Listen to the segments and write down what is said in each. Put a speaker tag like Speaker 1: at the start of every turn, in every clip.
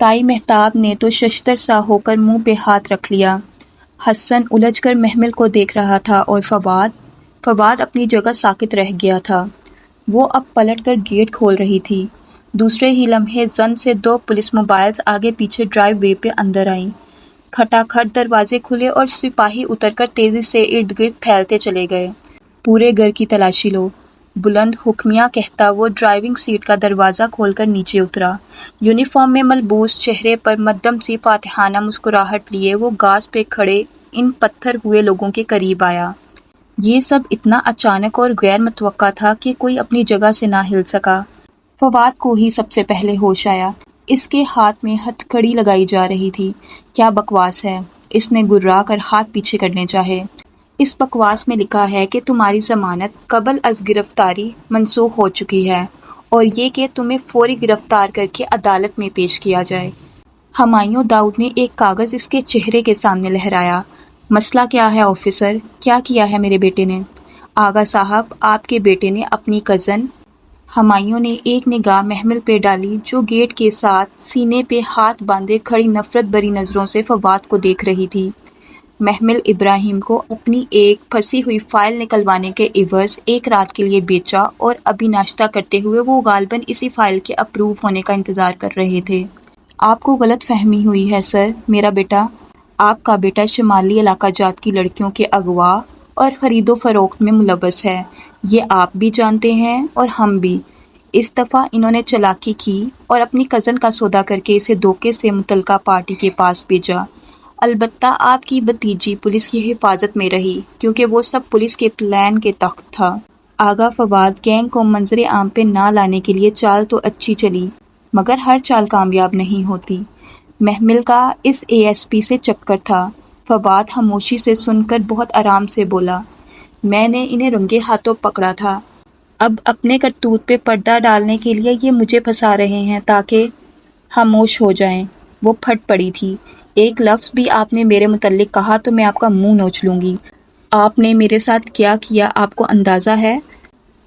Speaker 1: تائی مہتاب نے تو ششتر سا ہو کر منہ پہ ہاتھ رکھ لیا۔ حسن الجھ کر محمل کو دیکھ رہا تھا اور فواد اپنی جگہ ساکت رہ گیا تھا۔ وہ اب پلٹ کر گیٹ کھول رہی تھی۔ دوسرے ہی لمحے زن سے 2 پولیس موبائلز آگے پیچھے ڈرائیو وے پہ اندر آئیں۔ کھٹاکھٹ دروازے کھلے اور سپاہی اتر کر تیزی سے ارد گرد پھیلتے چلے گئے۔ پورے گھر کی تلاشی لو، بلند حکمیہ کہتا وہ ڈرائیونگ سیٹ کا دروازہ کھول کر نیچے اترا۔ یونیفارم میں ملبوس، چہرے پر مدھم سی فاتحانہ مسکراہٹ لیے وہ گاز پہ کھڑے ان پتھر ہوئے لوگوں کے قریب آیا۔ یہ سب اتنا اچانک اور غیر متوقع تھا کہ کوئی اپنی جگہ سے نہ ہل سکا۔ فواد کو ہی سب سے پہلے ہوش آیا۔ اس کے ہاتھ میں ہتھ کڑی لگائی جا رہی تھی۔ کیا بکواس ہے، اس نے گررا کر ہاتھ پیچھے کرنے چاہے۔ اس بکواس میں لکھا ہے کہ تمہاری ضمانت قبل از گرفتاری منسوخ ہو چکی ہے اور یہ کہ تمہیں فوری گرفتار کر کے عدالت میں پیش کیا جائے۔ ہمایوں داؤد نے ایک کاغذ اس کے چہرے کے سامنے لہرایا۔ مسئلہ کیا ہے آفیسر؟ کیا کیا ہے میرے بیٹے نے؟ آغا صاحب، آپ کے بیٹے نے اپنی کزن۔ ہمایوں نے ایک نگاہ محمل پہ ڈالی جو گیٹ کے ساتھ سینے پہ ہاتھ باندھے کھڑی نفرت بھری نظروں سے فواد کو دیکھ رہی تھی۔ محمل ابراہیم کو اپنی ایک پھنسی ہوئی فائل نکلوانے کے عوض ایک رات کے لیے بیچا اور ابھی ناشتہ کرتے ہوئے وہ غالباً اسی فائل کے اپروو ہونے کا انتظار کر رہے تھے۔ آپ کو غلط فہمی ہوئی ہے سر، میرا بیٹا، آپ کا بیٹا شمالی علاقہ جات کی لڑکیوں کے اغوا اور خرید و فروخت میں ملوث ہے۔ یہ آپ بھی جانتے ہیں اور ہم بھی۔ اس دفعہ انہوں نے چالاکی کی اور اپنی کزن کا سودا کر کے اسے دھوکے سے متعلقہ پارٹی کے پاس بھیجا۔ البتہ آپ کی بھتیجی پولیس کی حفاظت میں رہی کیونکہ وہ سب پولیس کے پلان کے تحت تھا۔ آغا فواد گینگ کو منظر عام پہ نہ لانے کے لیے چال تو اچھی چلی مگر ہر چال کامیاب نہیں ہوتی۔ محمل کا اس اے ایس پی سے چکر تھا۔ فواد خاموشی سے سن کر بہت آرام سے بولا، میں نے انہیں رنگے ہاتھوں پکڑا تھا۔ اب اپنے کرتوت پہ پردہ ڈالنے کے لیے یہ مجھے پھنسا رہے ہیں تاکہ خاموش ہو جائیں۔ وہ پھٹ پڑی تھی۔ ایک لفظ بھی آپ نے میرے متعلق کہا تو میں آپ کا منہ نوچ لوں گی۔ آپ نے میرے ساتھ کیا کیا آپ کو اندازہ ہے؟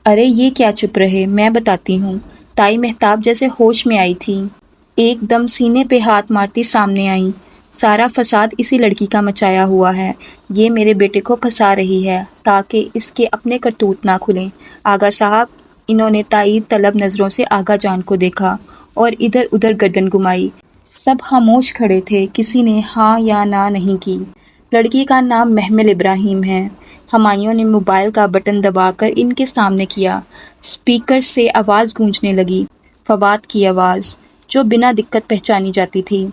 Speaker 1: ارے یہ کیا چپ رہے، میں بتاتی ہوں۔ تائی مہتاب جیسے ہوش میں آئی تھی، ایک دم سینے پہ ہاتھ مارتی سامنے آئیں۔ سارا فساد اسی لڑکی کا مچایا ہوا ہے۔ یہ میرے بیٹے کو پھنسا رہی ہے تاکہ اس کے اپنے کرتوت نہ کھلیں۔ آغا صاحب، انہوں نے تائید طلب نظروں سے آغا جان کو دیکھا اور ادھر ادھر گردن گھمائی۔ سب خاموش کھڑے تھے، کسی نے ہاں یا نہ نہیں کی۔ لڑکی کا نام محمل ابراہیم ہے۔ ہمایوں نے موبائل کا بٹن دبا کر ان کے سامنے کیا۔ اسپیکر سے آواز گونجنے لگی، فواد کی آواز، جو بنا دقت پہچانی جاتی تھی۔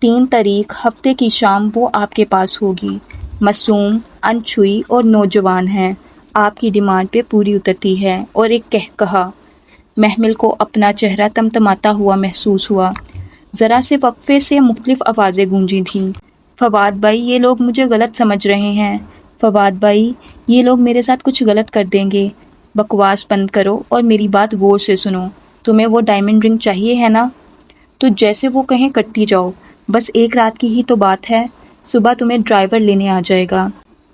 Speaker 1: 3 تاریخ ہفتے کی شام وہ آپ کے پاس ہوگی۔ معصوم، انچھوئی اور نوجوان ہے۔ آپ کی ڈیمانڈ پہ پوری اترتی ہے۔ اور ایک کہا محمل کو اپنا چہرہ تمتماتا ہوا محسوس ہوا۔ ذرا سے وقفے سے مختلف آوازیں گونجی تھیں۔ فواد بھائی، یہ لوگ مجھے غلط سمجھ رہے ہیں۔ فواد بھائی، یہ لوگ میرے ساتھ کچھ غلط کر دیں گے۔ بکواس بند کرو اور میری بات غور سے سنو۔ تمہیں وہ ڈائمنڈ رنگ چاہیے ہے نا؟ تو جیسے وہ کہیں کرتی جاؤ۔ بس ایک رات کی ہی تو بات ہے، صبح تمہیں ڈرائیور لینے آ جائے گا۔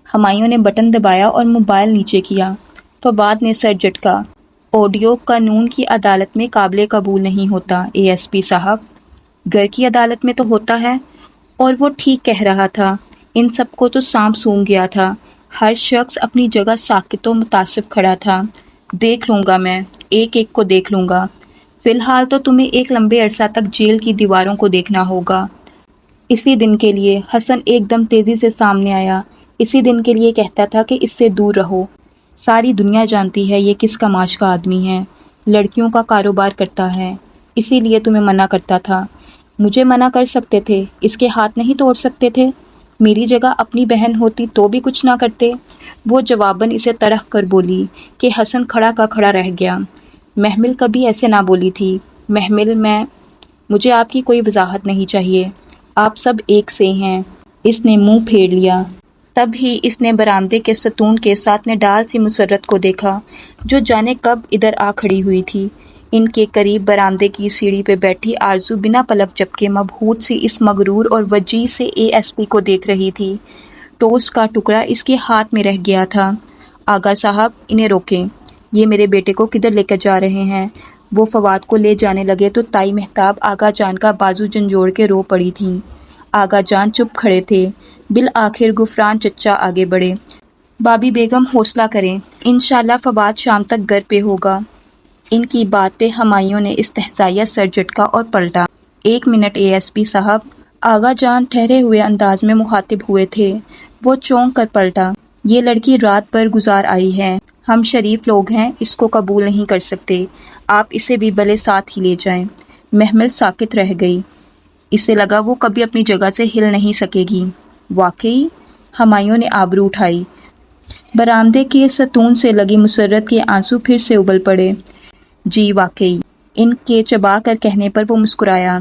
Speaker 1: ہمایوں نے بٹن دبایا اور موبائل نیچے کیا۔ فواد نے سر جھٹکا۔ آڈیو قانون کی عدالت میں قابل قبول نہیں ہوتا اے ایس پی صاحب، گھر کی عدالت میں تو ہوتا ہے۔ اور وہ ٹھیک کہہ رہا تھا۔ ان سب کو تو سانپ سونگھ گیا تھا۔ ہر شخص اپنی جگہ ساکت و متعصب کھڑا تھا۔ دیکھ لوں گا میں، ایک ایک کو دیکھ لوں گا۔ فی الحال تو تمہیں ایک لمبے عرصہ تک جیل کی دیواروں کو دیکھنا ہوگا۔ اسی دن کے لیے حسن ایک دم تیزی سے سامنے آیا۔ اسی دن کے لیے کہتا تھا کہ اس سے دور رہو۔ ساری دنیا جانتی ہے یہ کس کماش کا آدمی ہے، لڑکیوں کا کاروبار کرتا ہے، اسی لیے تمہیں منع کرتا تھا۔ مجھے منع کر سکتے تھے، اس کے ہاتھ نہیں توڑ سکتے تھے؟ میری جگہ اپنی بہن ہوتی تو بھی کچھ نہ کرتے؟ وہ جواباً اسے طرح کر بولی کہ حسن کھڑا کا کھڑا رہ گیا۔ محمل کبھی ایسے نہ بولی تھی۔ محمل، مجھے آپ کی کوئی وضاحت نہیں چاہیے، آپ سب ایک سے ہیں۔ اس نے منہ پھیر لیا۔ تب ہی اس نے برآمدے کے ستون کے ساتھ نڈال سی مسرت کو دیکھا جو جانے کب ادھر آ کھڑی ہوئی تھی۔ ان کے قریب برآمدے کی سیڑھی پہ بیٹھی آرزو بنا پلک جھپکے مبہوت سی اس مغرور اور وجیح سے اے ایس پی کو دیکھ رہی تھی۔ ٹوسٹ کا ٹکڑا اس کے ہاتھ میں رہ گیا تھا۔ آغا صاحب، انہیں روکیں، یہ میرے بیٹے کو کدھر لے کر جا رہے ہیں؟ وہ فواد کو لے جانے لگے تو تائی مہتاب آغا جان کا بازو جھنجھوڑ کے رو پڑی تھیں۔ آغا جان چپ کھڑے تھے۔ بالآخر غفران چچا آگے بڑھے۔ بابی بیگم حوصلہ کریں، انشاءاللہ فواد شام تک گھر پہ ہوگا۔ ان کی بات پہ ہمایوں نے استہزائیہ سر جھٹکا اور پلٹا۔ 1 منٹ ASP صاحب، آغا جان ٹھہرے ہوئے انداز میں مخاطب ہوئے تھے۔ وہ چونک کر پلٹا۔ یہ لڑکی رات بھر گزار آئی ہے، ہم شریف لوگ ہیں، اس کو قبول نہیں کر سکتے، آپ اسے بھی بھلے ساتھ ہی لے جائیں۔ محمل ساکت رہ گئی۔ اسے لگا وہ کبھی اپنی جگہ سے ہل نہیں سکے گی۔ واقعی؟ ہمایوں نے آبرو اٹھائی۔ برآمدے کے ستون سے لگی مسرت کے آنسو پھر سے ابل پڑے۔ جی واقعی، ان کے چبا کر کہنے پر وہ مسکرایا۔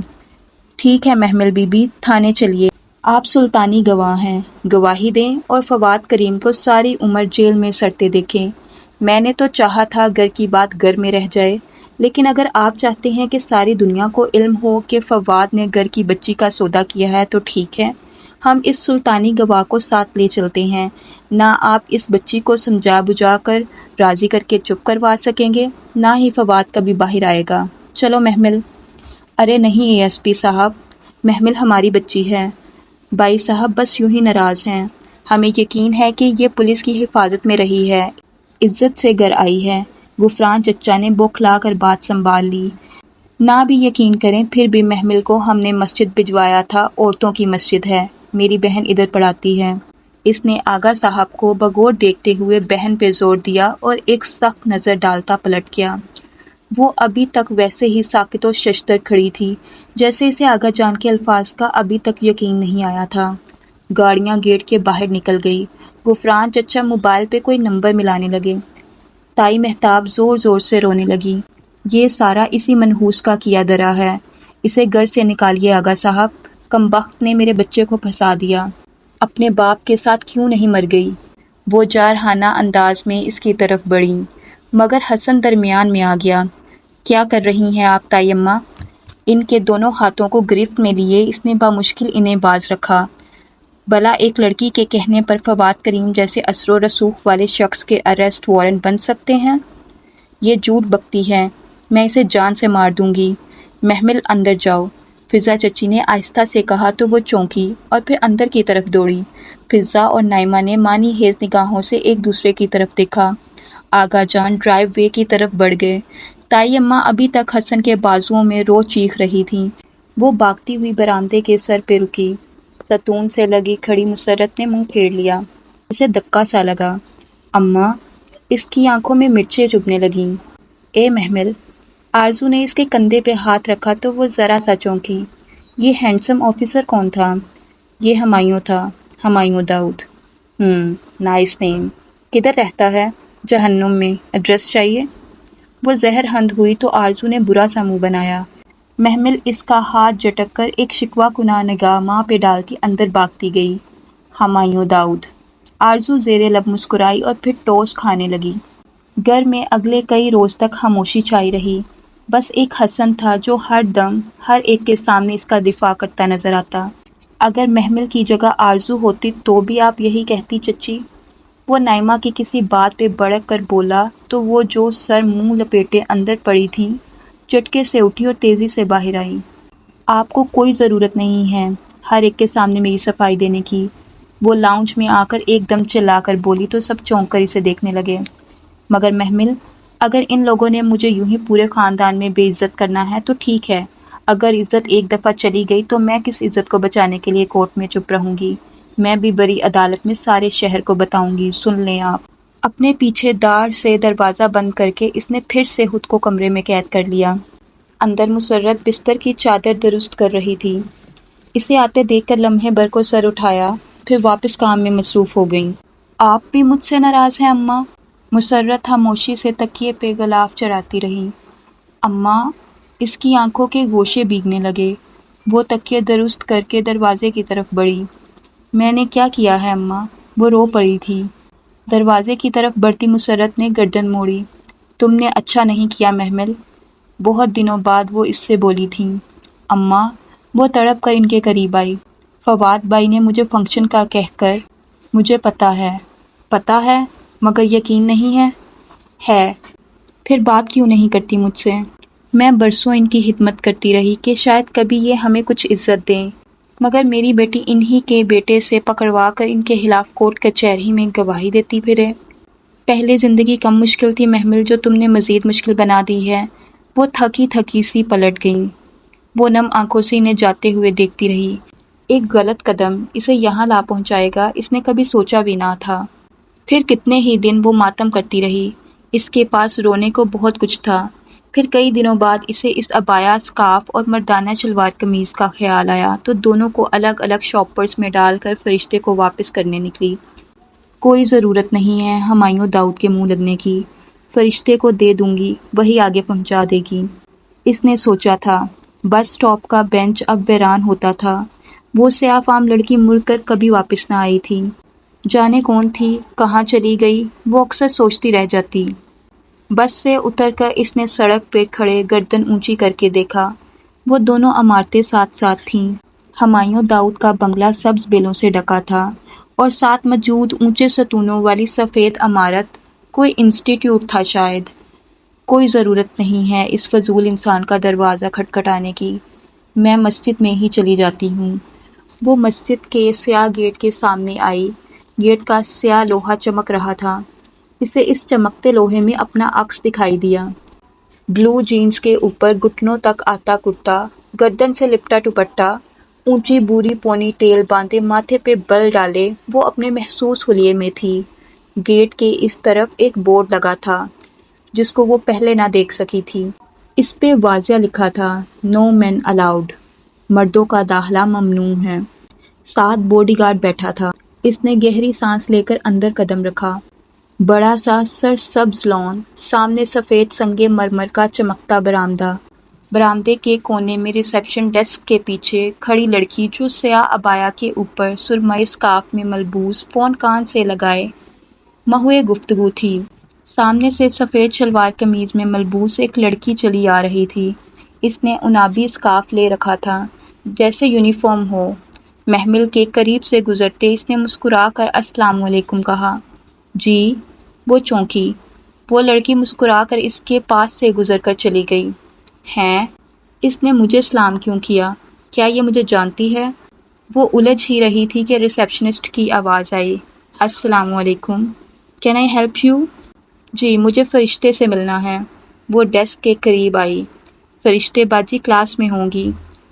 Speaker 1: ٹھیک ہے محمل بی بی، تھانے چلیے، آپ سلطانی گواہ ہیں، گواہی دیں اور فواد کریم کو ساری عمر جیل میں سڑتے دیکھیں۔ میں نے تو چاہا تھا گھر کی بات گھر میں رہ جائے، لیکن اگر آپ چاہتے ہیں کہ ساری دنیا کو علم ہو کہ فواد نے گھر کی بچی کا سودا کیا ہے تو ٹھیک ہے، ہم اس سلطانی گواہ کو ساتھ لے چلتے ہیں۔ نہ آپ اس بچی کو سمجھا بجھا کر راضی کر کے چپ کروا سکیں گے، نہ ہی فواد کبھی باہر آئے گا۔ چلو محمل۔ ارے نہیں ASP صاحب، محمل ہماری بچی ہے۔ بھائی صاحب بس یوں ہی ناراض ہیں، ہمیں یقین ہے کہ یہ پولیس کی حفاظت میں رہی ہے، عزت سے گھر آئی ہے۔ غفران چچا نے بوکھلا کر بات سنبھال لی۔ نہ بھی یقین کریں پھر بھی محمل کو ہم نے مسجد بھجوایا تھا، عورتوں کی مسجد ہے، میری بہن ادھر پڑھاتی ہے۔ اس نے آغا صاحب کو بغور دیکھتے ہوئے بہن پہ زور دیا اور ایک سخت نظر ڈالتا پلٹ گیا۔ وہ ابھی تک ویسے ہی ساکت و ششدر کھڑی تھی، جیسے اسے آغا جان کے الفاظ کا ابھی تک یقین نہیں آیا تھا۔ گاڑیاں گیٹ کے باہر نکل گئی۔ غفران چچا موبائل پہ کوئی نمبر ملانے لگے۔ تائی مہتاب زور زور سے رونے لگی۔ یہ سارا اسی منحوس کا کیا دھرا ہے، اسے گھر سے نکالیے آغا صاحب، کمبخت نے میرے بچے کو پھنسا دیا، اپنے باپ کے ساتھ کیوں نہیں مر گئی؟ وہ جارحانہ انداز میں اس کی طرف بڑھی، مگر حسن درمیان میں آ گیا۔ کیا کر رہی ہیں آپ تائی اماں؟ ان کے دونوں ہاتھوں کو گرفت میں لیے اس نے بامشکل انہیں باز رکھا۔ بھلا ایک لڑکی کے کہنے پر فواد کریم جیسے اثر و رسوخ والے شخص کے اریسٹ وارنٹ بن سکتے ہیں؟ یہ جھوٹ بکتی ہے، میں اسے جان سے مار دوں گی۔ محمل اندر جاؤ، فضا چچی نے آہستہ سے کہا تو وہ چونکی اور پھر اندر کی طرف دوڑی۔ فضا اور نائمہ نے مانی خیز نگاہوں سے ایک دوسرے کی طرف دیکھا۔ آغا جان ڈرائیو وے کی طرف بڑھ گئے۔ تائی اماں ابھی تک حسن کے بازوؤں میں رو چیخ رہی تھیں۔ وہ بھاگتی ہوئی برآمدے کے سر پہ رکی۔ ستون سے لگی کھڑی مسرت نے منہ پھیر لیا۔ اسے دھکا سا لگا۔ اماں، اس کی آنکھوں میں مرچیں چبھنے لگیں۔ اے محمل۔ آرزو نے اس کے کندھے پہ ہاتھ رکھا تو وہ ذرا سا چونکی۔ یہ ہینڈسم آفیسر کون تھا؟ یہ ہمایوں تھا، ہمایوں داؤد۔ نائس نیم۔ کدھر رہتا ہے؟ جہنم میں۔ ایڈریس چاہیے؟ وہ زہر ہند ہوئی تو آرزو نے برا سا منہ بنایا۔ محمل اس کا ہاتھ جھٹک کر ایک شکوہ کناہ نگاہ ماں پہ ڈالتی اندر بھاگتی گئی۔ ہمایوں داؤد۔ آرزو زیر لب مسکرائی اور پھر ٹوس کھانے لگی۔ گھر میں اگلے کئی روز تک خاموشی چھائی رہی۔ بس ایک حسن تھا جو ہر دم ہر ایک کے سامنے اس کا دفاع کرتا نظر آتا۔ اگر محمل کی جگہ آرزو ہوتی تو بھی آپ یہی کہتی چچی؟ وہ نائمہ کی کسی بات پہ بڑک کر بولا تو وہ جو سر منہ لپیٹے اندر پڑی تھی چٹکے سے اٹھی اور تیزی سے باہر آئی۔ آپ کو کوئی ضرورت نہیں ہے ہر ایک کے سامنے میری صفائی دینے کی۔ وہ لاؤنج میں آ کر ایک دم چلا کر بولی تو سب چونک کر اسے دیکھنے لگے۔ مگر محمل، اگر ان لوگوں نے مجھے یوں ہی پورے خاندان میں بے عزت کرنا ہے تو ٹھیک ہے، اگر عزت ایک دفعہ چلی گئی تو میں کس عزت کو بچانے کے لیے کورٹ میں چپ رہوں گی؟ میں بھی بڑی عدالت میں سارے شہر کو بتاؤں گی، سن لیں آپ۔ اپنے پیچھے دار سے دروازہ بند کر کے اس نے پھر سے خود کو کمرے میں قید کر لیا۔ اندر مسرت بستر کی چادر درست کر رہی تھی۔ اسے آتے دیکھ کر لمحے بھر کو سر اٹھایا، پھر واپس کام میں مصروف ہو گئیں۔ آپ بھی مجھ سے ناراض ہیں اماں؟ مسرت خاموشی سے تکیے پہ غلاف چڑھاتی رہی۔ اماں، اس کی آنکھوں کے گوشے بھیگنے لگے۔ وہ تکیے درست کر کے دروازے کی طرف بڑھی۔ میں نے کیا کیا ہے اماں؟ وہ رو پڑی تھی۔ دروازے کی طرف بڑھتی مسرت نے گردن موڑی۔ تم نے اچھا نہیں کیا محمل۔ بہت دنوں بعد وہ اس سے بولی تھیں۔ اماں، وہ تڑپ کر ان کے قریب آئی۔ فواد بھائی نے مجھے فنکشن کا کہہ کر، مجھے پتہ ہے مگر یقین نہیں ہے۔ ہے، پھر بات کیوں نہیں کرتی مجھ سے؟ میں برسوں ان کی خدمت کرتی رہی کہ شاید کبھی یہ ہمیں کچھ عزت دیں، مگر میری بیٹی انہی کے بیٹے سے پکڑوا کر ان کے خلاف کورٹ کچہری میں گواہی دیتی پھرے۔ پہلے زندگی کم مشکل تھی محمل، جو تم نے مزید مشکل بنا دی ہے۔ وہ تھکی تھکی سی پلٹ گئیں۔ وہ نم آنکھوں سے انہیں جاتے ہوئے دیکھتی رہی۔ ایک غلط قدم اسے یہاں لا پہنچائے گا، اس نے کبھی سوچا بھی نہ تھا۔ پھر کتنے ہی دن وہ ماتم کرتی رہی۔ اس کے پاس رونے کو بہت کچھ تھا۔ پھر کئی دنوں بعد اسے اس عبایا، اسکارف اور مردانہ شلوار قمیض کا خیال آیا تو دونوں کو الگ الگ شاپرز میں ڈال کر فرشتے کو واپس کرنے نکلی۔ کوئی ضرورت نہیں ہے ہمایوں داؤد کے منہ لگنے کی، فرشتے کو دے دوں گی، وہی آگے پہنچا دے گی۔ اس نے سوچا تھا۔ بس اسٹاپ کا بینچ اب ویران ہوتا تھا۔ وہ سیاہ فام لڑکی مڑ کر کبھی واپس نہ آئی تھی۔ جانے کون تھی، کہاں چلی گئی، وہ اکثر سوچتی رہ جاتی۔ بس سے اتر کر اس نے سڑک پہ کھڑے گردن اونچی کر کے دیکھا۔ وہ دونوں عمارتیں ساتھ ساتھ تھیں۔ ہمایوں داؤد کا بنگلہ سبز بیلوں سے ڈھکا تھا اور ساتھ موجود اونچے ستونوں والی سفید عمارت کوئی انسٹیٹیوٹ تھا شاید۔ کوئی ضرورت نہیں ہے اس فضول انسان کا دروازہ کھٹکھٹانے کی، میں مسجد میں ہی چلی جاتی ہوں۔ وہ مسجد کے سیاہ گیٹ کے سامنے آئی۔ گیٹ کا سیاہ لوہا چمک رہا تھا۔ اسے اس چمکتے لوہے میں اپنا عکس دکھائی دیا۔ بلو جینز کے اوپر گھٹنوں تک آتا کرتا، گردن سے لپٹا دوپٹہ، اونچی بوری پونی ٹیل باندھے، ماتھے پہ بل ڈالے، وہ اپنے محسوس حلیے میں تھی۔ گیٹ کے اس طرف ایک بورڈ لگا تھا جس کو وہ پہلے نہ دیکھ سکی تھی۔ اس پہ واضح لکھا تھا "نو مین الاؤڈ"، مردوں کا داخلہ ممنوع ہے۔ ساتھ باڈی گارڈ بیٹھا تھا۔ اس نے گہری سانس لے کر اندر قدم رکھا۔ بڑا سا سرسبز لان، سامنے سفید سنگ مرمر کا چمکتا برآمدہ۔ برآمدے کے کونے میں ریسیپشن ڈیسک کے پیچھے کھڑی لڑکی جو سیاہ عبایا کے اوپر سرمئی اسکارف میں ملبوس، فون کان سے لگائے محو گفتگو تھی۔ سامنے سے سفید شلوار قمیض میں ملبوس ایک لڑکی چلی آ رہی تھی۔ اس نے عنابی اسکارف لے رکھا تھا جیسے یونیفارم ہو۔ محمل کے قریب سے گزرتے اس نے مسکرا کر السلام علیکم کہا۔ جی۔ وہ چونکی۔ وہ لڑکی مسکرا کر اس کے پاس سے گزر کر چلی گئی۔ ہیں؟ اس نے مجھے سلام کیوں کیا؟ کیا یہ مجھے جانتی ہے؟ وہ الجھ ہی رہی تھی کہ ریسیپشنسٹ کی آواز آئی۔ السلام علیکم، کین آئی ہیلپ یو؟ جی، مجھے فرشتے سے ملنا ہے۔ وہ ڈیسک کے قریب آئی۔ فرشتے باجی کلاس میں ہوں گی،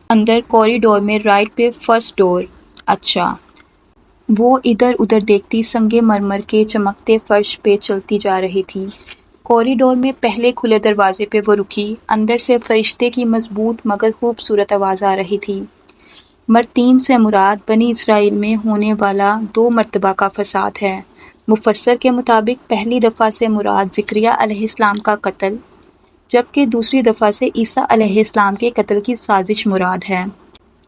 Speaker 1: اندر کوریڈور میں رائٹ پہ فرسٹ ڈور۔ اچھا۔ وہ ادھر ادھر دیکھتی سنگ مرمر کے چمکتے فرش پہ چلتی جا رہی تھی۔ کوریڈور میں پہلے کھلے دروازے پہ وہ رکی۔ اندر سے فرشتے کی مضبوط مگر خوبصورت آواز آ رہی تھی۔ مرتین سے مراد بنی اسرائیل میں ہونے والا 2 مرتبہ کا فساد ہے۔ مفسر کے مطابق پہلی دفعہ سے مراد زکریا علیہ السلام کا قتل، جبکہ دوسری دفعہ سے عیسیٰ علیہ السلام کے قتل کی سازش مراد ہے۔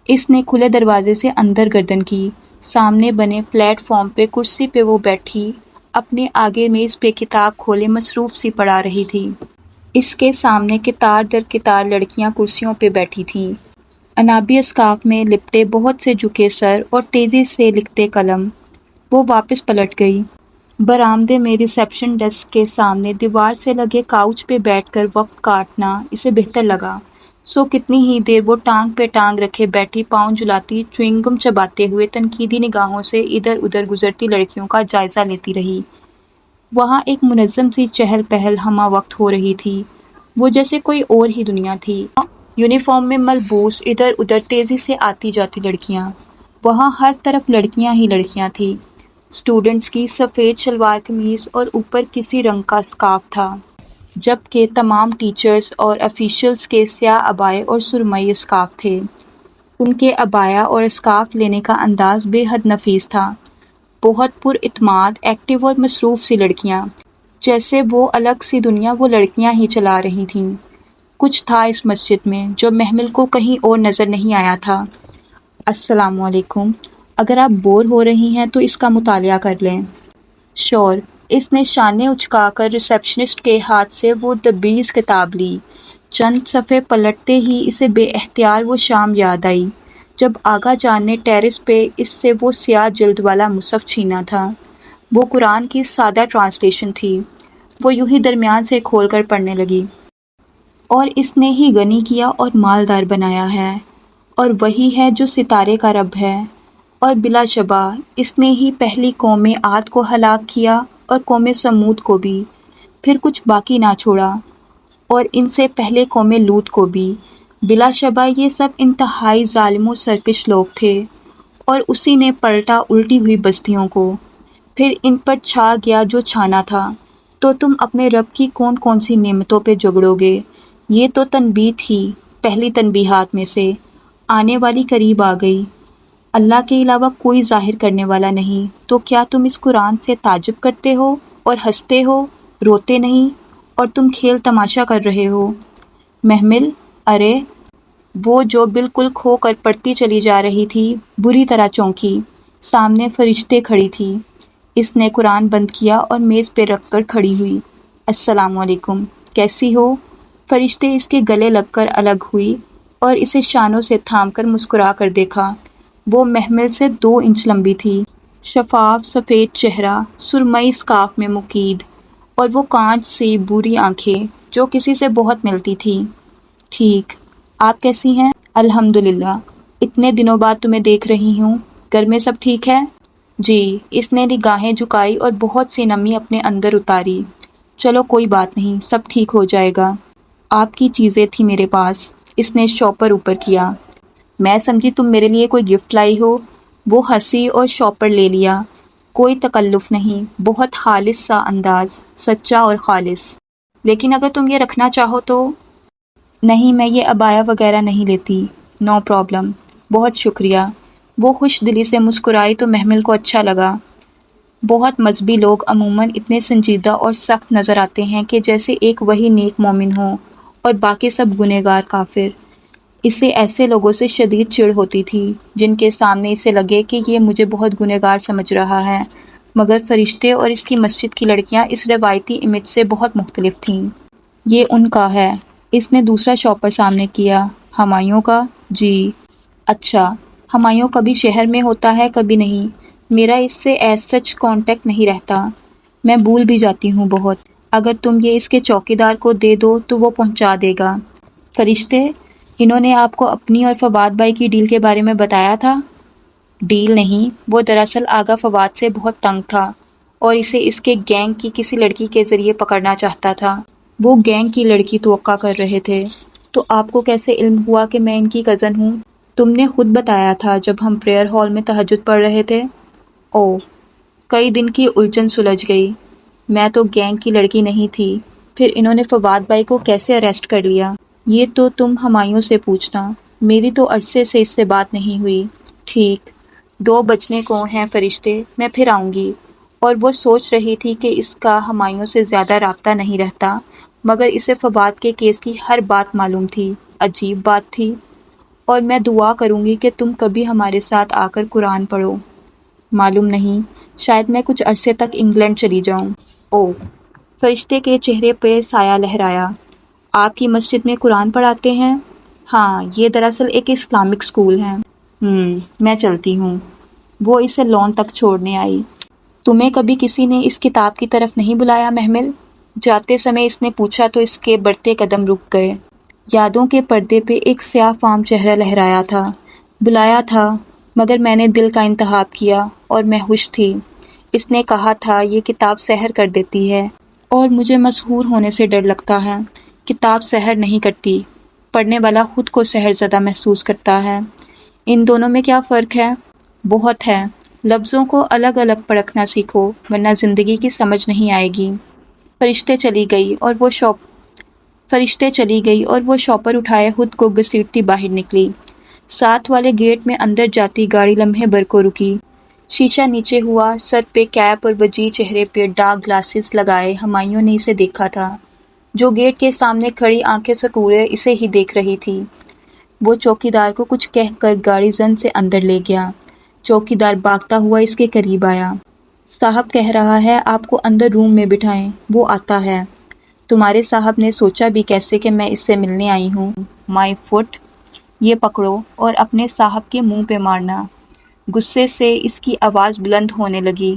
Speaker 1: اس نے کھلے دروازے سے اندر گردن کی۔ سامنے بنے پلیٹ فارم پہ کرسی پہ وہ بیٹھی اپنے آگے میز پہ کتاب کھولے مصروف سی پڑھا رہی تھی۔ اس کے سامنے قطار در قطار لڑکیاں کرسیوں پہ بیٹھی تھیں، عنابی اسکارف میں لپٹے، بہت سے جھکے سر اور تیزی سے لکھتے قلم۔ وہ واپس پلٹ گئی۔ برآمدے میں ریسیپشن ڈیسک کے سامنے دیوار سے لگے کاؤچ پہ بیٹھ کر وقت کاٹنا اسے بہتر لگا، سو کتنی ہی دیر وہ ٹانگ پہ ٹانگ رکھے بیٹھی، پاؤں جلاتی، چیونگ گم چباتے ہوئے تنقیدی نگاہوں سے ادھر ادھر گزرتی لڑکیوں کا جائزہ لیتی رہی۔ وہاں ایک منظم سی چہل پہل ہمہ وقت ہو رہی تھی، وہ جیسے کوئی اور ہی دنیا تھی۔ یونیفارم میں ملبوس ادھر ادھر تیزی سے آتی جاتی لڑکیاں، وہاں ہر طرف لڑکیاں ہی لڑکیاں تھیں۔ اسٹوڈنٹس کی سفید شلوار قمیض اور اوپر کسی رنگ کا اسکارف تھا، جبکہ تمام ٹیچرز اور آفیشلز کے سیاہ عبائے اور سرمئی اسکارف تھے۔ ان کے عبایا اور اسکارف لینے کا انداز بے حد نفیس تھا۔ بہت پر اعتماد، ایکٹیو اور مصروف سی لڑکیاں، جیسے وہ الگ سی دنیا وہ لڑکیاں ہی چلا رہی تھیں۔ کچھ تھا اس مسجد میں جو محمل کو کہیں اور نظر نہیں آیا تھا۔ السلام علیکم، اگر آپ بور ہو رہی ہیں تو اس کا مطالعہ کر لیں۔ شور۔ اس نے شانے اچکا کر ریسیپشنسٹ کے ہاتھ سے وہ دبیز کتاب لی۔ چند صفحے پلٹتے ہی اسے بے اختیار وہ شام یاد آئی جب آغا جان نے ٹیرس پہ اس سے وہ سیاہ جلد والا مصحف چھینا تھا۔ وہ قرآن کی سادہ ٹرانسلیشن تھی۔ وہ یوں ہی درمیان سے کھول کر پڑھنے لگی۔ اور اس نے ہی غنی کیا اور مالدار بنایا ہے، اور وہی ہے جو ستارے کا رب ہے، اور بلا شبہ اس نے ہی پہلی قوم عاد کو ہلاک کیا اور قوم سمود کو بھی، پھر کچھ باقی نہ چھوڑا، اور ان سے پہلے قوم لوط کو بھی۔ بلا شبہ یہ سب انتہائی ظالم و سرکش لوگ تھے، اور اسی نے پلٹا الٹی ہوئی بستیوں کو، پھر ان پر چھا گیا جو چھانا تھا۔ تو تم اپنے رب کی کون کون سی نعمتوں پہ جگڑو گے؟ یہ تو تنبیہ تھی، پہلی تنبیہات میں سے، آنے والی قریب آ گئی۔ اللہ کے علاوہ کوئی ظاہر کرنے والا نہیں، تو کیا تم اس قرآن سے تعجب کرتے ہو اور ہنستے ہو، روتے نہیں، اور تم کھیل تماشا کر رہے ہو؟ محمل، ارے! وہ جو بالکل کھو کر پڑھتی چلی جا رہی تھی بری طرح چونکی، سامنے فرشتے کھڑی تھی۔ اس نے قرآن بند کیا اور میز پہ رکھ کر کھڑی ہوئی۔ السلام علیکم، کیسی ہو؟ فرشتے اس کے گلے لگ کر الگ ہوئی اور اسے شانوں سے تھام کر مسکرا کر دیکھا۔ وہ محمل سے 2 انچ لمبی تھی، شفاف سفید چہرہ، سرمئی اسکارف میں مقید، اور وہ کانچ سی بوری آنکھیں جو کسی سے بہت ملتی تھیں۔ ٹھیک، آپ کیسی ہیں؟ الحمدللہ، اتنے دنوں بعد تمہیں دیکھ رہی ہوں۔ گھر میں سب ٹھیک ہے؟ جی، اس نے نگاہیں جھکائی اور بہت سی نمی اپنے اندر اتاری۔ چلو کوئی بات نہیں، سب ٹھیک ہو جائے گا۔ آپ کی چیزیں تھیں میرے پاس، اس نے شاپر اوپر کیا۔ میں سمجھی تم میرے لیے کوئی گفٹ لائی ہو۔ وہ ہنسی اور شاپر لے لیا۔ کوئی تکلف نہیں، بہت خالص سا انداز، سچا اور خالص۔ لیکن اگر تم یہ رکھنا چاہو تو؟ نہیں، میں یہ عبایا وغیرہ نہیں لیتی۔ نو پرابلم، بہت شکریہ۔ وہ خوش دلی سے مسکرائی تو محمل کو اچھا لگا۔ بہت مذہبی لوگ عموماً اتنے سنجیدہ اور سخت نظر آتے ہیں کہ جیسے ایک وہی نیک مومن ہو اور باقی سب گنہگار کافر۔ اسے ایسے لوگوں سے شدید چڑ ہوتی تھی جن کے سامنے اسے لگے کہ یہ مجھے بہت گنہگار سمجھ رہا ہے، مگر فرشتے اور اس کی مسجد کی لڑکیاں اس روایتی امیج سے بہت مختلف تھیں۔ یہ ان کا ہے۔ اس نے دوسرا شاپر سامنے کیا۔ ہمایوں کا؟ جی۔ اچھا، ہمایوں کبھی شہر میں ہوتا ہے کبھی نہیں۔ میرا اس سے ایز سچ کانٹیکٹ نہیں رہتا، میں بھول بھی جاتی ہوں بہت۔ اگر تم یہ اس کے چوکیدار کو دے دو تو وہ پہنچا دے گا۔ فرشتے، انہوں نے آپ کو اپنی اور فواد بھائی کی ڈیل کے بارے میں بتایا تھا؟ ڈیل نہیں، وہ دراصل آغا فواد سے بہت تنگ تھا اور اسے اس کے گینگ کی کسی لڑکی کے ذریعے پکڑنا چاہتا تھا۔ وہ گینگ کی لڑکی توقع کر رہے تھے۔ تو آپ کو کیسے علم ہوا کہ میں ان کی کزن ہوں؟ تم نے خود بتایا تھا جب ہم پریئر ہال میں تہجد پڑھ رہے تھے۔ اوہ، کئی دن کی الجھن سلجھ گئی۔ میں تو گینگ کی لڑکی نہیں تھی، پھر انہوں نے فواد بھائی کو کیسے اریسٹ کر لیا؟ یہ تو تم ہمایوں سے پوچھنا، میری تو عرصے سے اس سے بات نہیں ہوئی۔ ٹھیک، 2 بجنے کو ہیں فرشتے، میں پھر آؤں گی۔ اور وہ سوچ رہی تھی کہ اس کا ہمایوں سے زیادہ رابطہ نہیں رہتا، مگر اسے فواد کے کیس کی ہر بات معلوم تھی۔ عجیب بات تھی۔ اور میں دعا کروں گی کہ تم کبھی ہمارے ساتھ آ کر قرآن پڑھو۔ معلوم نہیں، شاید میں کچھ عرصے تک انگلینڈ چلی جاؤں۔ اوہ، فرشتے کے چہرے پہ سایہ لہرایا۔ آپ کی مسجد میں قرآن پڑھاتے ہیں؟ ہاں، یہ دراصل ایک اسلامک اسکول ہے۔ میں چلتی ہوں۔ وہ اسے لان تک چھوڑنے آئی۔ تمہیں کبھی کسی نے اس کتاب کی طرف نہیں بلایا محمل؟ جاتے سمے اس نے پوچھا تو اس کے بڑھتے قدم رک گئے۔ یادوں کے پردے پہ ایک سیاہ فام چہرہ لہرایا تھا۔ بلایا تھا، مگر میں نے دل کا انتخاب کیا اور میں خوش تھی۔ اس نے کہا تھا یہ کتاب سحر کر دیتی ہے، اور مجھے مسحور ہونے سے ڈر لگتا ہے۔ کتاب سحر نہیں کرتی، پڑھنے والا خود کو سحر زدہ محسوس کرتا ہے۔ ان دونوں میں کیا فرق ہے؟ بہت ہے۔ لفظوں کو الگ الگ پرکھنا سیکھو، ورنہ زندگی کی سمجھ نہیں آئے گی۔ فرشتے چلی گئی اور وہ شاپر اٹھائے خود کو گھسیٹتی باہر نکلی۔ ساتھ والے گیٹ میں اندر جاتی گاڑی لمحے بھر کو رکی۔ شیشہ نیچے ہوا، سر پہ کیپ اور وجیح چہرے پہ ڈارک گلاسز لگائے ہمایوں نے اسے دیکھا تھا، جو گیٹ کے سامنے کھڑی آنکھیں سکوڑے اسے ہی دیکھ رہی تھی۔ وہ چوکیدار کو کچھ کہہ کر گاڑی زن سے اندر لے گیا۔ چوکیدار بھاگتا ہوا اس کے قریب آیا۔ صاحب کہہ رہا ہے آپ کو اندر روم میں بٹھائیں، وہ آتا ہے۔ تمہارے صاحب نے سوچا بھی کیسے کہ میں اس سے ملنے آئی ہوں؟ مائی فٹ، یہ پکڑو اور اپنے صاحب کے منہ پہ مارنا۔ غصے سے اس کی آواز بلند ہونے لگی۔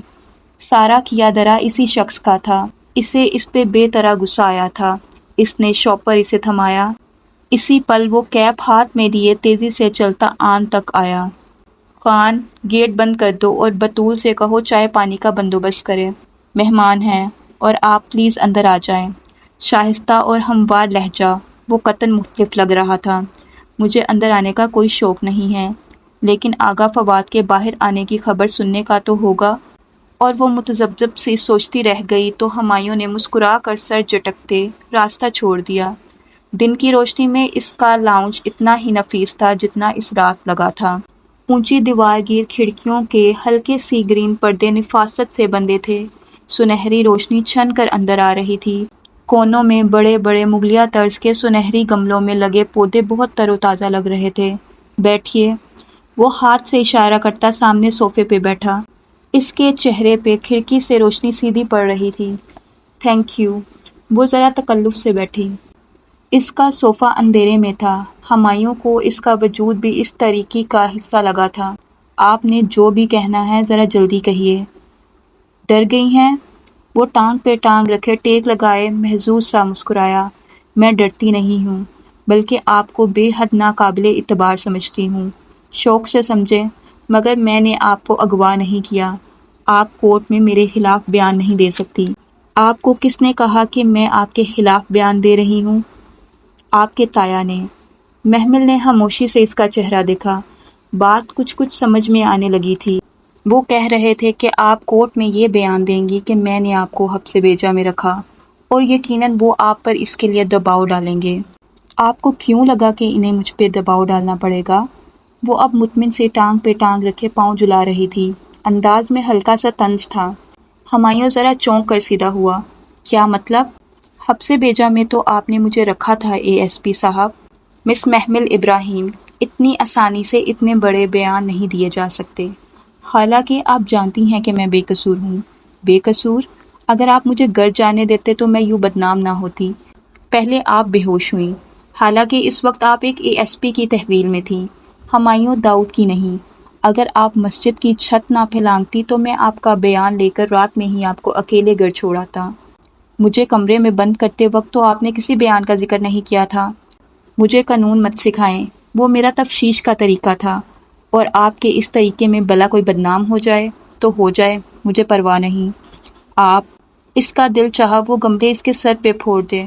Speaker 1: سارا کیا درا اسی شخص کا تھا۔ اسے اس پہ بے طرح غصہ آیا تھا۔ اس نے شاپ پر اسے تھمایا۔ اسی پل وہ کیپ ہاتھ میں لیے تیزی سے چلتا آن تک آیا۔ خان، گیٹ بند کر دو اور بطول سے کہو چائے پانی کا بندوبست کرے۔ مہمان ہیں اور آپ پلیز اندر آ جائیں۔ شائستہ اور ہموار لہجہ، وہ قطعاً مختلف لگ رہا تھا۔ مجھے اندر آنے کا کوئی شوق نہیں ہے، لیکن آغا فواد کے باہر آنے کی خبر سننے کا تو ہوگا۔ اور وہ متذبذب سی سوچتی رہ گئی تو ہمایوں نے مسکرا کر سر جھٹکتے راستہ چھوڑ دیا۔ دن کی روشنی میں اس کا لاؤنج اتنا ہی نفیس تھا جتنا اس رات لگا تھا۔ اونچی دیوار گیر کھڑکیوں کے ہلکے سی گرین پردے نفاست سے بندے تھے۔ سنہری روشنی چھن کر اندر آ رہی تھی۔ کونوں میں بڑے بڑے مغلیہ طرز کے سنہری گملوں میں لگے پودے بہت تر و تازہ لگ رہے تھے۔ بیٹھیے، وہ ہاتھ سے اشارہ کرتا سامنے صوفے پہ بیٹھا۔ اس کے چہرے پہ کھڑکی سے روشنی سیدھی پڑ رہی تھی۔ تھینک یو، وہ ذرا تکلف سے بیٹھی۔ اس کا صوفہ اندھیرے میں تھا۔ ہمایوں کو اس کا وجود بھی اس تاریکی کا حصہ لگا تھا۔ آپ نے جو بھی کہنا ہے ذرا جلدی کہیے۔ ڈر گئی ہیں؟ وہ ٹانگ پہ ٹانگ رکھے ٹیک لگائے محظوظ سا مسکرایا۔ میں ڈرتی نہیں ہوں، بلکہ آپ کو بے حد ناقابل اعتبار سمجھتی ہوں۔ شوق سے سمجھے، مگر میں نے آپ کو اغوا نہیں کیا۔ آپ کورٹ میں میرے خلاف بیان نہیں دے سکتی۔ آپ کو کس نے کہا کہ میں آپ کے خلاف بیان دے رہی ہوں؟ آپ کے تایا نے۔ محمل نے خاموشی سے اس کا چہرہ دیکھا۔ بات کچھ سمجھ میں آنے لگی تھی۔ وہ کہہ رہے تھے کہ آپ کورٹ میں یہ بیان دیں گی کہ میں نے آپ کو حبس بیجا میں رکھا، اور یقیناً وہ آپ پر اس کے لیے دباؤ ڈالیں گے۔ آپ کو کیوں لگا کہ انہیں مجھ پہ دباؤ ڈالنا پڑے گا؟ وہ اب مطمئن سے ٹانگ پہ ٹانگ رکھے پاؤں جلا رہی تھی۔ انداز میں ہلکا سا طنز تھا۔ ہمایوں ذرا چونک کر سیدھا ہوا۔ کیا مطلب؟ حبس بیجا میں تو آپ نے مجھے رکھا تھا اے ایس پی صاحب۔ مس محمل ابراہیم، اتنی آسانی سے اتنے بڑے بیان نہیں دیے جا سکتے۔ حالانکہ آپ جانتی ہیں کہ میں بے قصور ہوں۔ بے قصور؟ اگر آپ مجھے گھر جانے دیتے تو میں یوں بدنام نہ ہوتی۔ پہلے آپ بے ہوش ہوئیں، حالانکہ اس وقت آپ ایک اے ایس پی کی تحویل میں تھیں، ہمایوں داؤد کی نہیں۔ اگر آپ مسجد کی چھت نہ پھیلانگتی تو میں آپ کا بیان لے کر رات میں ہی آپ کو اکیلے گھر چھوڑاتا۔ مجھے کمرے میں بند کرتے وقت تو آپ نے کسی بیان کا ذکر نہیں کیا تھا۔ مجھے قانون مت سکھائیں، وہ میرا تفشیش کا طریقہ تھا، اور آپ کے اس طریقے میں بلا کوئی بدنام ہو جائے تو ہو جائے، مجھے پرواہ نہیں۔ آپ، اس کا دل چاہا وہ گملے اس کے سر پہ پھوڑ دے۔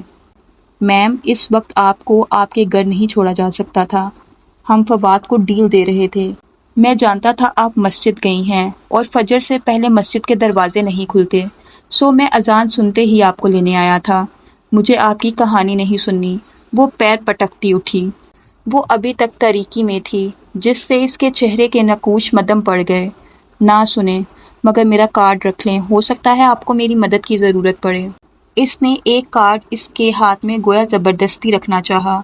Speaker 1: میم، اس وقت آپ کو آپ کے گھر نہیں چھوڑا جا سکتا تھا۔ ہم فواد کو ڈیل دے رہے تھے۔ میں جانتا تھا آپ مسجد گئی ہیں اور فجر سے پہلے مسجد کے دروازے نہیں کھلتے، سو میں اذان سنتے ہی آپ کو لینے آیا تھا۔ مجھے آپ کی کہانی نہیں سننی۔ وہ پیر پٹکتی اٹھی۔ وہ ابھی تک تاریکی میں تھی، جس سے اس کے چہرے کے نقوش مدھم پڑ گئے۔ نہ سنیں، مگر میرا کارڈ رکھ لیں، ہو سکتا ہے آپ کو میری مدد کی ضرورت پڑے۔ اس نے ایک کارڈ اس کے ہاتھ میں گویا زبردستی رکھنا چاہا۔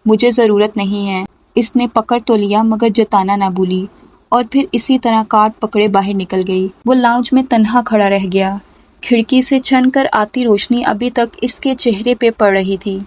Speaker 1: مجھے ضرورت نہیں ہے۔ اس نے پکڑ تو لیا مگر جتانا نہ بھولی، اور پھر اسی طرح کارڈ پکڑے باہر نکل گئی۔ وہ لاؤنج میں تنہا کھڑا رہ گیا۔ کھڑکی سے چھن کر آتی روشنی ابھی تک اس کے چہرے پہ پڑ رہی تھی۔